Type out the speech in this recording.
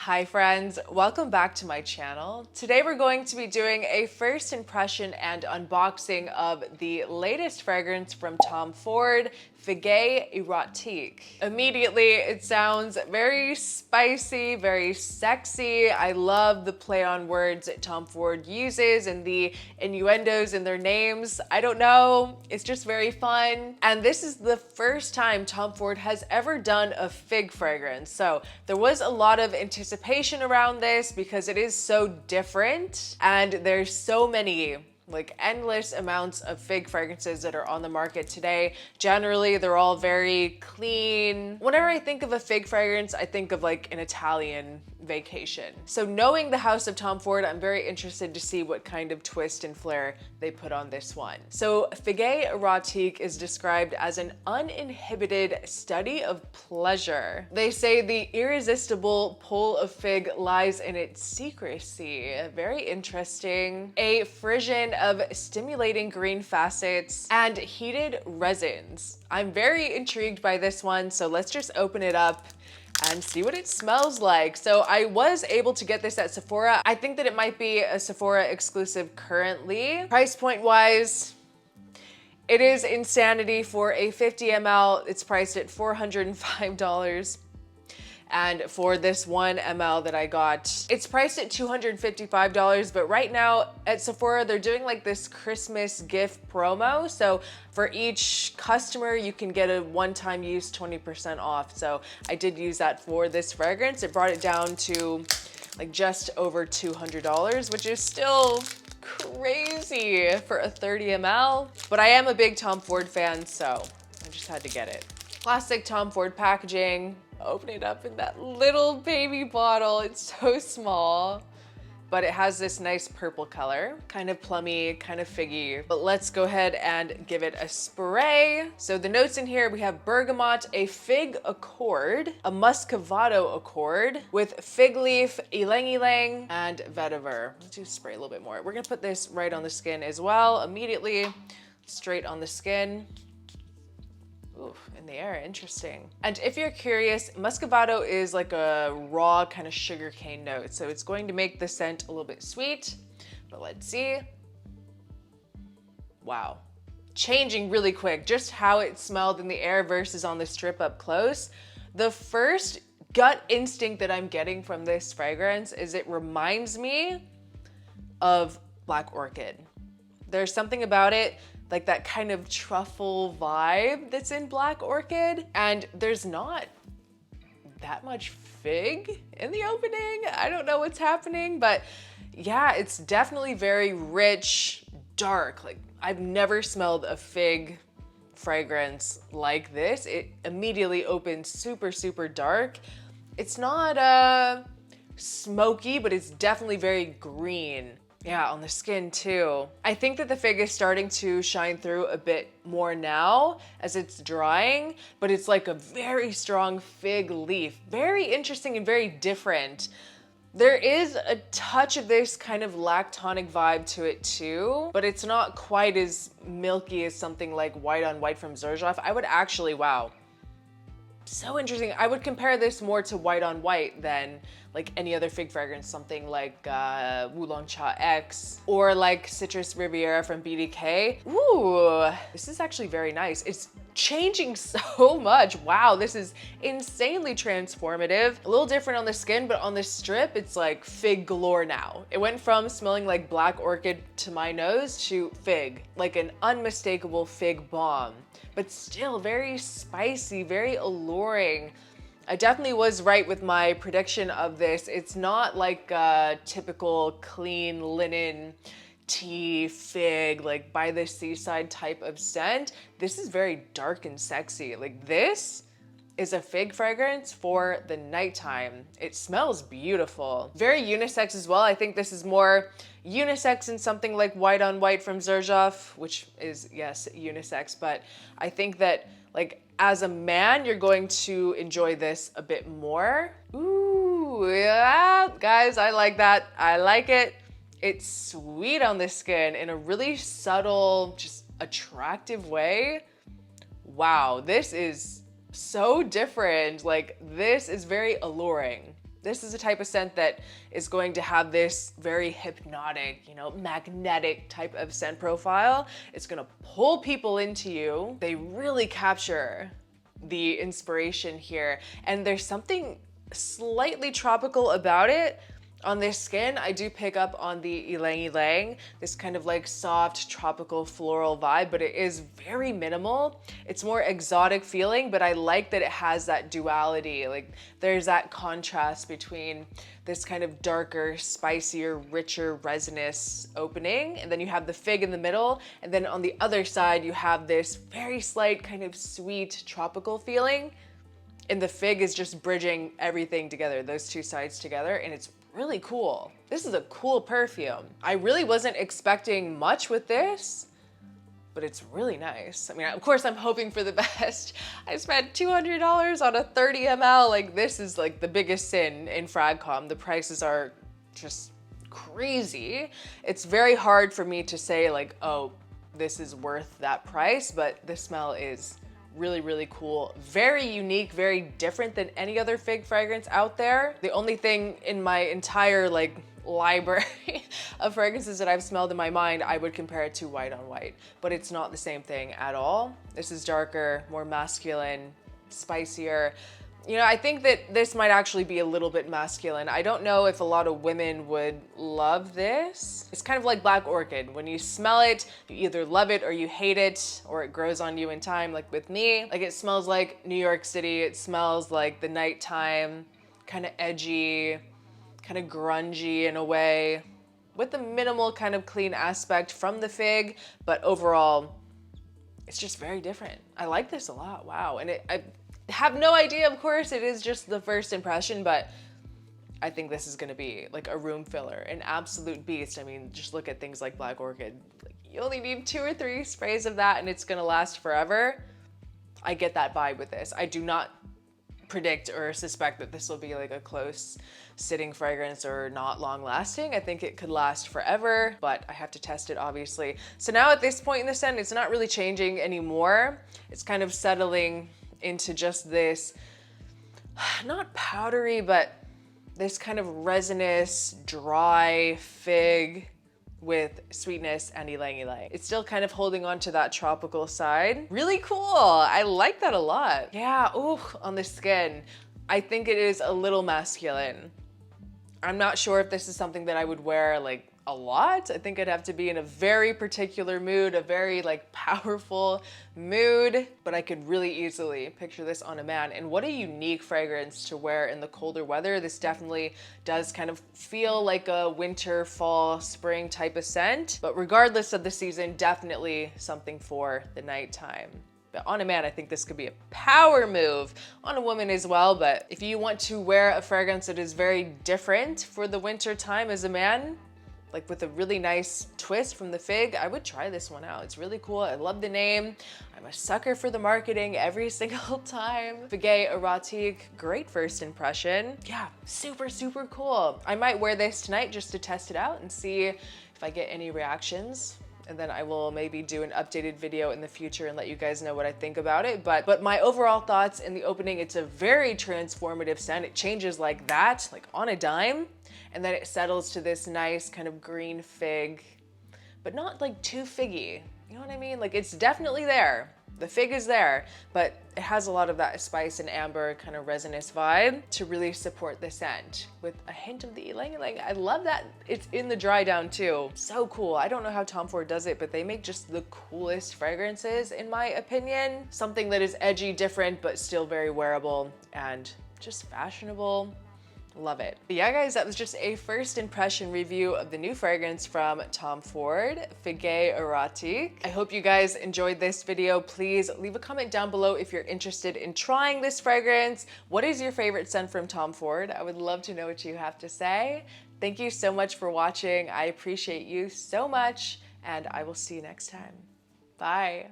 Hi friends, welcome back to my channel. Today we're going to be doing a first impression and unboxing of the latest fragrance from Tom Ford, FIGUE Erotique. Immediately, it sounds very spicy, very sexy. I love the play on words that Tom Ford uses and the innuendos in their names. I don't know, it's just very fun. And this is the first time Tom Ford has ever done a fig fragrance. So there was a lot of anticipation around this because it is so different and there's so many endless amounts of fig fragrances that are on the market today. Generally, they're all very clean. Whenever I think of a fig fragrance, I think of like an Italian vacation. So knowing the house of Tom Ford, I'm very interested to see what kind of twist and flair they put on this one. So FIGUE Aritique is described as an uninhibited study of pleasure. They say the irresistible pull of fig lies in its secrecy. Very interesting. A frisson of stimulating green facets and heated resins. I'm very intrigued by this one, so let's just open it up and see what it smells like. So I was able to get this at Sephora. I think that it might be a Sephora exclusive currently. Price point wise, it is insanity for a 50 ml. It's priced at $405. And for this 1 ml that I got, it's priced at $255, but right now at Sephora, they're doing like this Christmas gift promo. So for each customer, you can get a one-time use 20% off. So I did use that for this fragrance. It brought it down to like just over $200, which is still crazy for a 30 ml. But I am a big Tom Ford fan, so I just had to get it. Classic Tom Ford packaging. Open it up in that little baby bottle. It's so small, but it has this nice purple color, kind of plummy, kind of figgy. But let's go ahead and give it a spray. So the notes in here, we have bergamot, a fig accord, a muscovado accord with fig leaf, ylang ylang, and vetiver. Let's just spray a little bit more. We're gonna put this right on the skin as well, immediately, straight on the skin. Ooh, in the air, interesting. And if you're curious, muscovado is like a raw kind of sugarcane note. So it's going to make the scent a little bit sweet, but let's see. Wow, changing really quick, just how it smelled in the air versus on the strip up close. The first gut instinct that I'm getting from this fragrance is it reminds me of Black Orchid. There's something about it, like that kind of truffle vibe that's in Black Orchid. And there's not that much fig in the opening. I don't know what's happening, but yeah, it's definitely very rich, dark. Like I've never smelled a fig fragrance like this. It immediately opens super, super dark. It's not smoky, but it's definitely very green. Yeah, on the skin too. I think that the fig is starting to shine through a bit more now as it's drying, but it's like a very strong fig leaf. Very interesting and very different. There is a touch of this kind of lactonic vibe to it too, but it's not quite as milky as something like White on White from Xerjoff. I would actually, wow. So interesting. I would compare this more to White on White than like any other fig fragrance, something like Oolong Cha X or like Citrus Riviera from BDK. Ooh, this is actually very nice. It's changing so much. Wow, this is insanely transformative. A little different on the skin, but on the strip, it's like fig galore now. It went from smelling like Black Orchid to my nose to fig, like an unmistakable fig bomb, but still very spicy, very alluring. I definitely was right with my prediction of this. It's not like a typical clean linen tea fig, like by the seaside type of scent. This is very dark and sexy. Like this is a fig fragrance for the nighttime. It smells beautiful. Very unisex as well. I think this is more unisex than something like White on White from Xerjoff, which is, yes, unisex, but I think that like as a man, you're going to enjoy this a bit more. Ooh, yeah, guys, I like that. I like it. It's sweet on the skin in a really subtle, just attractive way. Wow, this is so different. Like, this is very alluring. This is the type of scent that is going to have this very hypnotic, you know, magnetic type of scent profile. It's gonna pull people into you. They really capture the inspiration here. And there's something slightly tropical about it. On this skin, I do pick up on the ylang ylang, this kind of like soft tropical floral vibe, but it is very minimal. It's more exotic feeling, but I like that it has that duality. Like there's that contrast between this kind of darker, spicier, richer, resinous opening, and then you have the fig in the middle, and then on the other side, you have this very slight kind of sweet tropical feeling. And the fig is just bridging everything together, those two sides together, and it's really cool. This is a cool perfume. I really wasn't expecting much with this, but it's really nice. I mean, of course I'm hoping for the best. I spent $200 on a 30 ml. Like this is like the biggest sin in FragCom. The prices are just crazy. It's very hard for me to say like, oh, this is worth that price, but the smell is really, really cool. Very unique, very different than any other fig fragrance out there. The only thing in my entire like library of fragrances that I've smelled in my mind, I would compare it to White on White, but it's not the same thing at all. This is darker, more masculine, spicier. You know, I think that this might actually be a little bit masculine. I don't know if a lot of women would love this. It's kind of like Black Orchid. When you smell it, you either love it or you hate it, or it grows on you in time, like with me. Like it smells like New York City. It smells like the nighttime, kind of edgy, kind of grungy in a way, with a minimal kind of clean aspect from the fig, but overall, it's just very different. I like this a lot, wow. And I have no idea, of course, it is just the first impression, but I think this is gonna be like a room filler, an absolute beast. I mean, just look at things like Black Orchid. Like, you only need 2 or 3 sprays of that and it's gonna last forever. I get that vibe with this. I do not predict or suspect that this will be like a close sitting fragrance or not long lasting. I think it could last forever, but I have to test it obviously. So now at this point in the scent, it's not really changing anymore. It's kind of settling into just this, not powdery, but this kind of resinous, dry fig with sweetness and ylang ylang. It's still kind of holding on to that tropical side. Really cool, I like that a lot. Yeah, ooh, on the skin, I think it is a little masculine. I'm not sure if this is something that I would wear like a lot. I think I'd have to be in a very particular mood, a very like powerful mood, but I could really easily picture this on a man. And what a unique fragrance to wear in the colder weather. This definitely does kind of feel like a winter, fall, spring type of scent, but regardless of the season, definitely something for the nighttime. But on a man, I think this could be a power move. On a woman as well, but if you want to wear a fragrance that is very different for the winter time as a man, like with a really nice twist from the fig, I would try this one out. It's really cool. I love the name. I'm a sucker for the marketing every single time. FIGUE Aritique, great first impression. Yeah, super, super cool. I might wear this tonight just to test it out and see if I get any reactions. And then I will maybe do an updated video in the future and let you guys know what I think about it. But my overall thoughts in the opening, it's a very transformative scent. It changes like that, like on a dime. And then it settles to this nice kind of green fig, but not like too figgy. You know what I mean? Like it's definitely there. The fig is there, but it has a lot of that spice and amber kind of resinous vibe to really support the scent with a hint of the ylang ylang. I love that it's in the dry down too. So cool. I don't know how Tom Ford does it, but they make just the coolest fragrances in my opinion. Something that is edgy, different, but still very wearable and just fashionable. Love it. But yeah, guys, that was just a first impression review of the new fragrance from Tom Ford, FIGUE Aritique. I hope you guys enjoyed this video. Please leave a comment down below if you're interested in trying this fragrance. What is your favorite scent from Tom Ford? I would love to know what you have to say. Thank you so much for watching. I appreciate you so much, and I will see you next time. Bye.